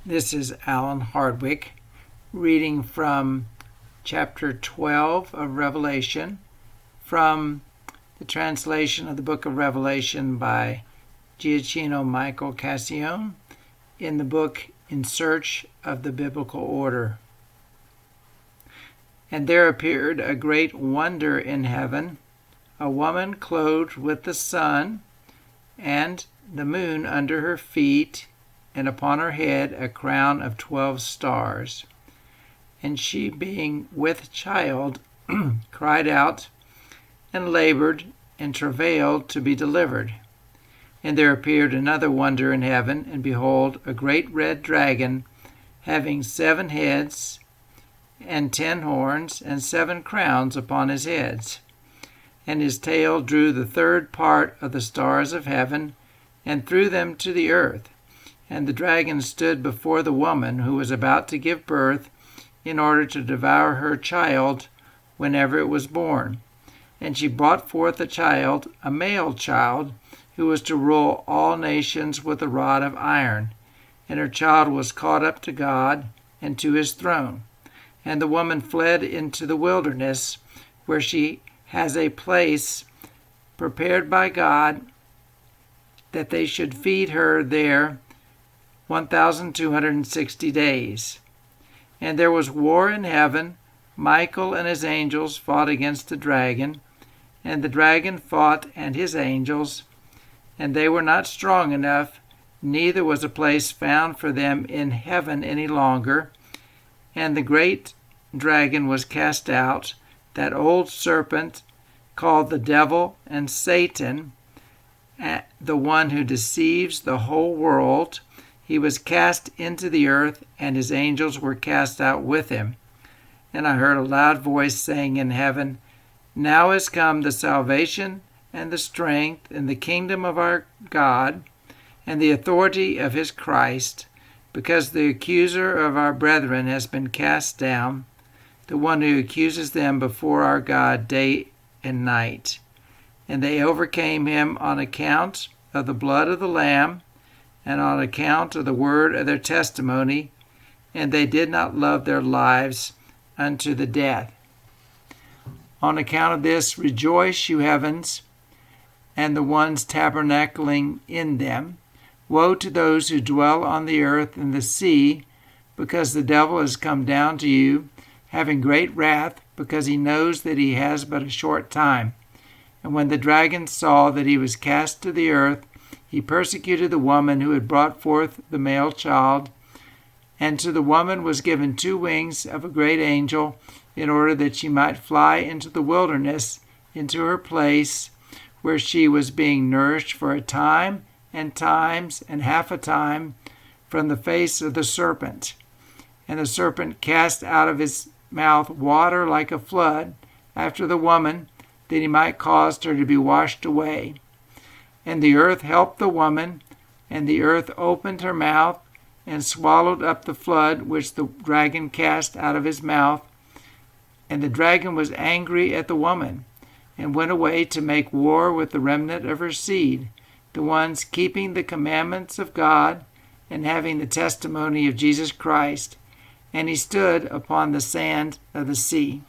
This is Alan Hardwicke reading from chapter 12 of Revelation from the translation of the book of Revelation by Giacchino Michael Cassione in the book In Search of the Biblical Order. And there appeared a great wonder in heaven, a woman clothed with the sun and the moon under her feet, and upon her head a crown of 12 stars. And she, being with child, cried out, and labored, and travailed to be delivered. And there appeared another wonder in heaven, and behold, a great red dragon, having 7 heads, and 10 horns, and 7 crowns upon his heads. And his tail drew the 3rd part of the stars of heaven, and threw them to the earth. And the dragon stood before the woman who was about to give birth, in order to devour her child whenever it was born. And she brought forth a child, a male child, who was to rule all nations with a rod of iron. And her child was caught up to God and to his throne. And the woman fled into the wilderness, where she has a place prepared by God, that they should feed her there 1,260 days. And there was war in heaven. Michael and his angels fought against the dragon, and the dragon fought and his angels, and they were not strong enough, neither was a place found for them in heaven any longer. And the great dragon was cast out, that old serpent called the devil and Satan, the one who deceives the whole world. He was cast into the earth, and his angels were cast out with him. And I heard a loud voice saying in heaven, Now is come the salvation and the strength and the kingdom of our God and the authority of his Christ, because the accuser of our brethren has been cast down, the one who accuses them before our God day and night. And they overcame him on account of the blood of the Lamb, and on account of the word of their testimony, and they did not love their lives unto the death. On account of this, rejoice, you heavens, and the ones tabernacling in them. Woe to those who dwell on the earth and the sea, because the devil has come down to you, having great wrath, because he knows that he has but a short time. And when the dragon saw that he was cast to the earth, he persecuted the woman who had brought forth the male child. And to the woman was given 2 wings of a great angel, in order that she might fly into the wilderness, into her place, where she was being nourished for a time, and times, and half a time, from the face of the serpent. And the serpent cast out of his mouth water like a flood after the woman, that he might cause her to be washed away. And the earth helped the woman, and the earth opened her mouth, and swallowed up the flood which the dragon cast out of his mouth. And the dragon was angry at the woman, and went away to make war with the remnant of her seed, the ones keeping the commandments of God, and having the testimony of Jesus Christ. And he stood upon the sand of the sea.